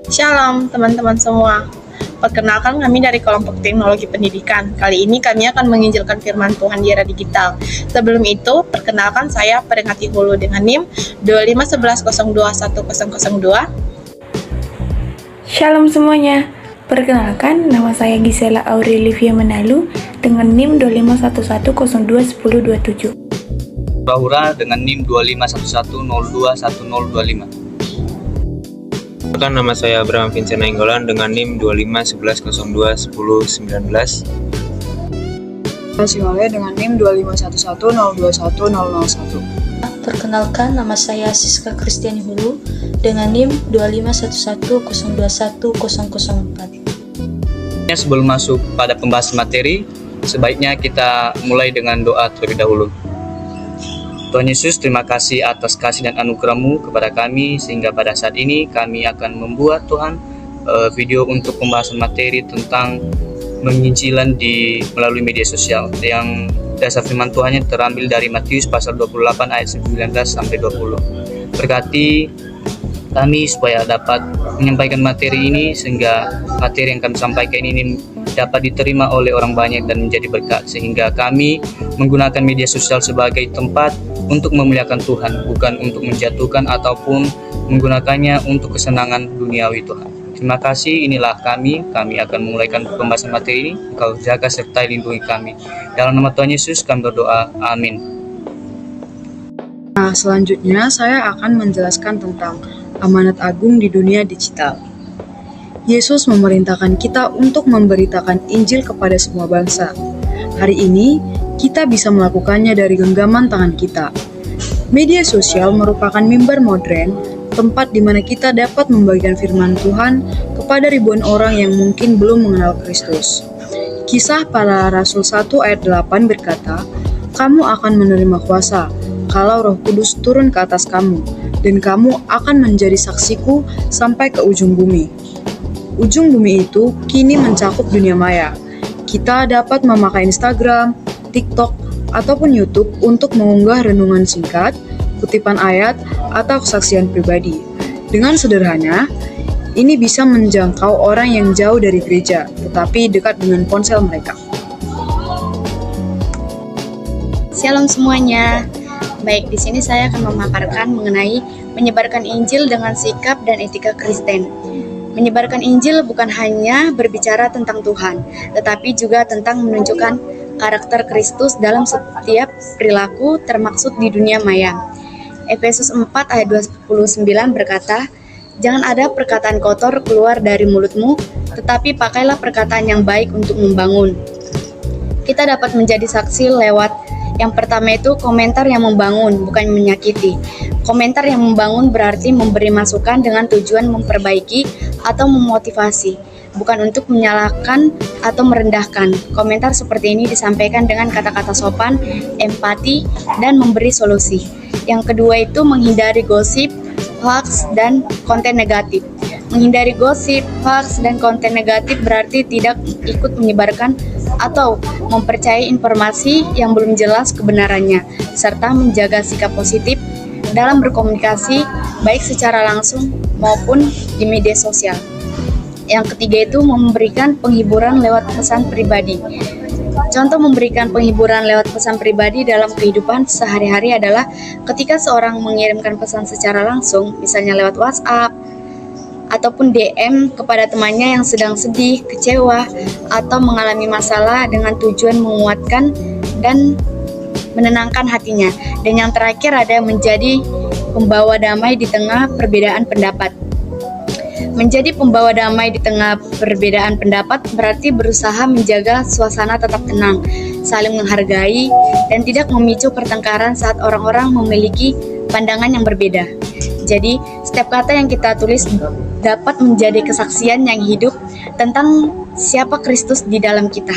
Shalom teman-teman semua. Perkenalkan kami dari kelompok teknologi pendidikan. Kali ini kami akan menginjilkan firman Tuhan di era digital. Sebelum itu, perkenalkan saya Peringati Hulu dengan NIM 2511021002. Shalom semuanya. Perkenalkan, nama saya Gisela Aurelivia Menalu dengan NIM 2511021027. Bahura dengan NIM 2511021025. Nama saya Abraham Vincent Nainggolan dengan NIM 2511021019. Simale dengan NIM 2511021001. Perkenalkan, nama saya Siska Kristiani Hulu dengan NIM 25112004. Sebelum masuk pada pembahasan materi, sebaiknya kita mulai dengan doa terlebih dahulu. Tuhan Yesus, terima kasih atas kasih dan anugerah-Mu kepada kami, sehingga pada saat ini kami akan membuat Tuhan video untuk pembahasan materi tentang penginjilan melalui media sosial, yang dasar firman Tuhannya terambil dari Matius pasal 28 ayat 19 sampai 20. Berkati kami supaya dapat menyampaikan materi ini, sehingga materi yang kami sampaikan ini dapat diterima oleh orang banyak dan menjadi berkat, sehingga kami menggunakan media sosial sebagai tempat untuk memuliakan Tuhan, bukan untuk menjatuhkan ataupun menggunakannya untuk kesenangan duniawi Tuhan. Terima kasih, inilah kami akan memulaikan pembahasan materi ini. Engkau jaga serta lindungi kami. Dalam nama Tuhan Yesus kami berdoa, amin. Nah, selanjutnya saya akan menjelaskan tentang amanat agung di dunia digital. Yesus memerintahkan kita untuk memberitakan Injil kepada semua bangsa. Hari ini, kita bisa melakukannya dari genggaman tangan kita. Media sosial merupakan mimbar modern, tempat di mana kita dapat membagikan firman Tuhan kepada ribuan orang yang mungkin belum mengenal Kristus. Kisah Para Rasul 1 ayat 8 berkata, "Kamu akan menerima kuasa kalau Roh Kudus turun ke atas kamu, dan kamu akan menjadi saksiku sampai ke ujung bumi." Ujung bumi itu kini mencakup dunia maya. Kita dapat memakai Instagram, TikTok, ataupun YouTube untuk mengunggah renungan singkat, kutipan ayat, atau kesaksian pribadi. Dengan sederhana, ini bisa menjangkau orang yang jauh dari gereja, tetapi dekat dengan ponsel mereka. Shalom semuanya. Baik, di sini saya akan memaparkan mengenai menyebarkan Injil dengan sikap dan etika Kristen. Menyebarkan Injil bukan hanya berbicara tentang Tuhan, tetapi juga tentang menunjukkan karakter Kristus dalam setiap perilaku, termaksud di dunia maya. Efesus 4 ayat 29 berkata, "Jangan ada perkataan kotor keluar dari mulutmu, tetapi pakailah perkataan yang baik untuk membangun." Kita dapat menjadi saksi lewat yang pertama itu komentar yang membangun, bukan menyakiti. Komentar yang membangun berarti memberi masukan dengan tujuan memperbaiki atau memotivasi, bukan untuk menyalahkan atau merendahkan. Komentar seperti ini disampaikan dengan kata-kata sopan, empati, dan memberi solusi. Yang kedua itu menghindari gosip, hoax, dan konten negatif. Menghindari gosip, hoax, dan konten negatif berarti tidak ikut menyebarkan atau mempercayai informasi yang belum jelas kebenarannya, serta menjaga sikap positif dalam berkomunikasi, baik secara langsung maupun di media sosial. Yang ketiga itu memberikan penghiburan lewat pesan pribadi. Contoh memberikan penghiburan lewat pesan pribadi dalam kehidupan sehari-hari adalah ketika seorang mengirimkan pesan secara langsung, misalnya lewat WhatsApp, ataupun DM kepada temannya yang sedang sedih, kecewa, atau mengalami masalah dengan tujuan menguatkan dan menenangkan hatinya. Dan yang terakhir ada menjadi pembawa damai di tengah perbedaan pendapat. Menjadi pembawa damai di tengah perbedaan pendapat berarti berusaha menjaga suasana tetap tenang, saling menghargai, dan tidak memicu pertengkaran saat orang-orang memiliki pandangan yang berbeda. Jadi, setiap kata yang kita tulis dapat menjadi kesaksian yang hidup tentang siapa Kristus di dalam kita.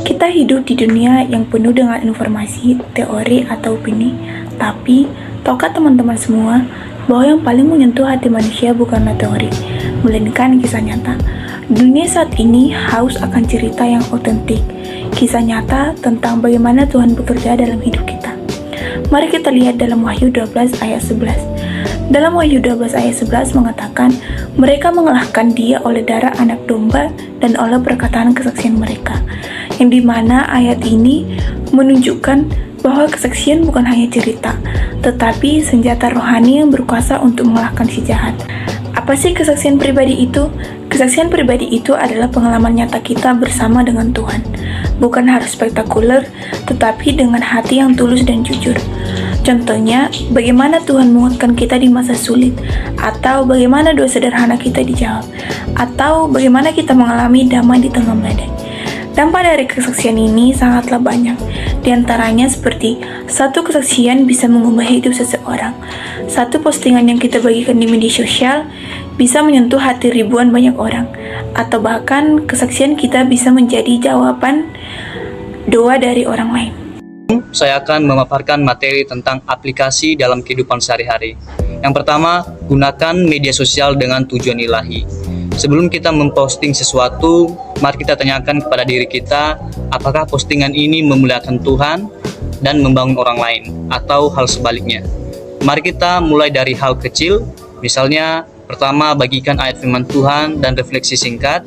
Kita hidup di dunia yang penuh dengan informasi, teori, atau opini. Tapi, tahukah teman-teman semua bahwa yang paling menyentuh hati manusia bukanlah teori, melainkan kisah nyata. Dunia saat ini haus akan cerita yang otentik, kisah nyata tentang bagaimana Tuhan bekerja dalam hidup kita. Mari kita lihat dalam Wahyu 12 ayat 11. Dalam Wahyu 12 ayat 11 mengatakan, mereka mengalahkan dia oleh darah anak domba dan oleh perkataan kesaksian mereka. Yang dimana ayat ini menunjukkan bahwa kesaksian bukan hanya cerita, tetapi senjata rohani yang berkuasa untuk mengalahkan si jahat. Apa sih kesaksian pribadi itu? Kesaksian pribadi itu adalah pengalaman nyata kita bersama dengan Tuhan. Bukan harus spektakuler, tetapi dengan hati yang tulus dan jujur. Contohnya, bagaimana Tuhan menguatkan kita di masa sulit, atau bagaimana doa sederhana kita dijawab, atau bagaimana kita mengalami damai di tengah badai. Dampak dari kesaksian ini sangatlah banyak. Di antaranya seperti, satu kesaksian bisa mengubah hidup seseorang. Satu postingan yang kita bagikan di media sosial bisa menyentuh hati ribuan banyak orang. Atau bahkan kesaksian kita bisa menjadi jawaban doa dari orang lain. Saya akan memaparkan materi tentang aplikasi dalam kehidupan sehari-hari. Yang pertama, gunakan media sosial dengan tujuan ilahi. Sebelum kita memposting sesuatu, mari kita tanyakan kepada diri kita, apakah postingan ini memuliakan Tuhan dan membangun orang lain, atau hal sebaliknya. Mari kita mulai dari hal kecil, misalnya pertama bagikan ayat firman Tuhan dan refleksi singkat,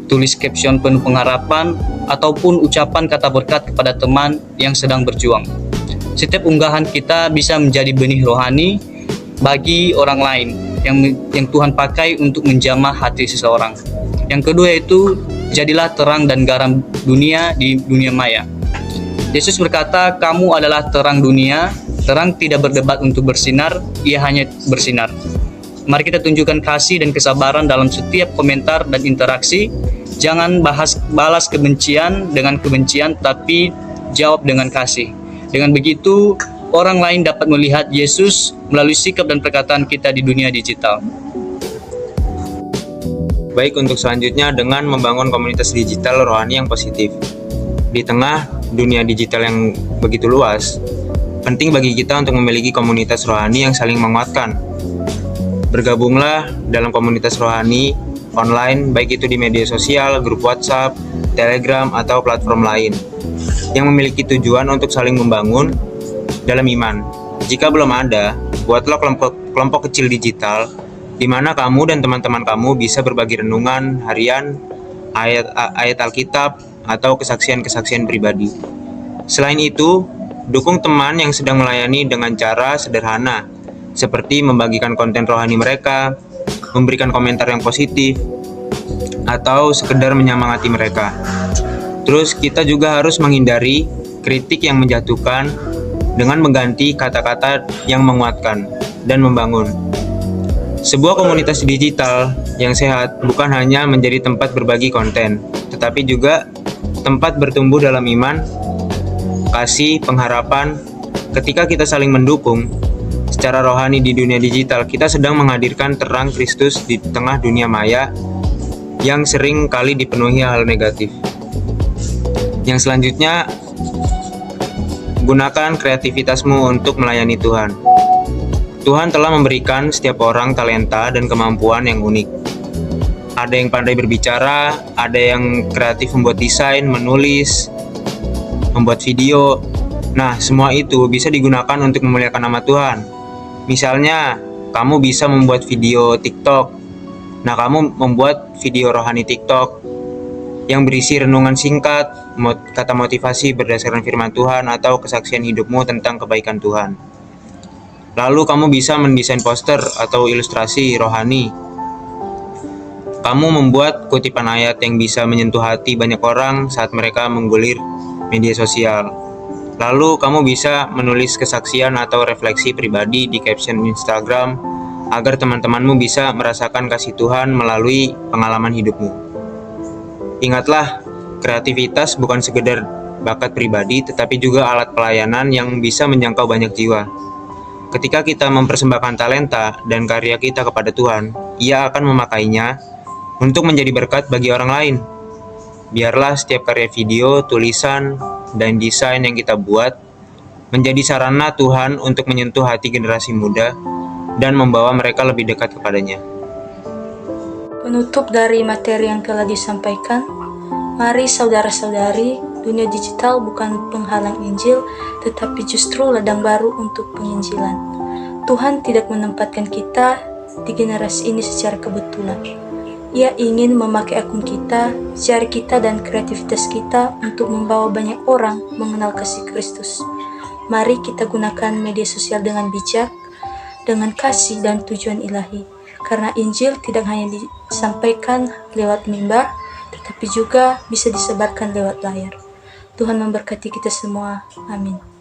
tulis caption penuh pengharapan, ataupun ucapan kata berkat kepada teman yang sedang berjuang. Setiap unggahan kita bisa menjadi benih rohani bagi orang lain yang Tuhan pakai untuk menjamah hati seseorang. Yang kedua yaitu, jadilah terang dan garam dunia di dunia maya. Yesus berkata, kamu adalah terang dunia, terang tidak berdebat untuk bersinar, ia hanya bersinar. Mari kita tunjukkan kasih dan kesabaran dalam setiap komentar dan interaksi. Jangan balas kebencian dengan kebencian, tapi jawab dengan kasih. Dengan begitu, orang lain dapat melihat Yesus melalui sikap dan perkataan kita di dunia digital. Baik, untuk selanjutnya dengan membangun komunitas digital rohani yang positif. Di tengah dunia digital yang begitu luas, penting bagi kita untuk memiliki komunitas rohani yang saling menguatkan. Bergabunglah dalam komunitas rohani online, baik itu di media sosial, grup WhatsApp, Telegram, atau platform lain yang memiliki tujuan untuk saling membangun dalam iman. Jika belum ada, buatlah kelompok kecil digital di mana kamu dan teman-teman kamu bisa berbagi renungan harian, ayat Alkitab, atau kesaksian-kesaksian pribadi. Selain itu, dukung teman yang sedang melayani dengan cara sederhana, seperti membagikan konten rohani mereka, memberikan komentar yang positif, atau sekedar menyemangati mereka. Terus kita juga harus menghindari kritik yang menjatuhkan dengan mengganti kata-kata yang menguatkan dan membangun. Sebuah komunitas digital yang sehat bukan hanya menjadi tempat berbagi konten, tetapi juga tempat bertumbuh dalam iman, kasih, pengharapan. Ketika kita saling mendukung secara rohani di dunia digital, kita sedang menghadirkan terang Kristus di tengah dunia maya yang sering kali dipenuhi hal negatif. Yang selanjutnya, gunakan kreativitasmu untuk melayani Tuhan. Tuhan telah memberikan setiap orang talenta dan kemampuan yang unik. Ada yang pandai berbicara, ada yang kreatif membuat desain, menulis, membuat video. Nah, semua itu bisa digunakan untuk memuliakan nama Tuhan. Misalnya, kamu bisa membuat video TikTok. Nah, kamu membuat video rohani TikTok yang berisi renungan singkat, kata motivasi berdasarkan firman Tuhan, atau kesaksian hidupmu tentang kebaikan Tuhan. Lalu kamu bisa mendesain poster atau ilustrasi rohani. Kamu membuat kutipan ayat yang bisa menyentuh hati banyak orang saat mereka menggulir media sosial. Lalu kamu bisa menulis kesaksian atau refleksi pribadi di caption Instagram agar teman-temanmu bisa merasakan kasih Tuhan melalui pengalaman hidupmu. Ingatlah, kreativitas bukan sekedar bakat pribadi, tetapi juga alat pelayanan yang bisa menjangkau banyak jiwa. Ketika kita mempersembahkan talenta dan karya kita kepada Tuhan, Ia akan memakainya untuk menjadi berkat bagi orang lain. Biarlah setiap karya video, tulisan, dan desain yang kita buat menjadi sarana Tuhan untuk menyentuh hati generasi muda dan membawa mereka lebih dekat kepadanya. Penutup dari materi yang telah disampaikan, mari saudara-saudari, dunia digital bukan penghalang Injil, tetapi justru ladang baru untuk penginjilan. Tuhan tidak menempatkan kita di generasi ini secara kebetulan. Ia ingin memakai akun kita, cara kita, dan kreativitas kita untuk membawa banyak orang mengenal kasih Kristus. Mari kita gunakan media sosial dengan bijak, dengan kasih dan tujuan ilahi. Karena Injil tidak hanya disampaikan lewat mimbar, tetapi juga bisa disebarkan lewat layar. Tuhan memberkati kita semua. Amin.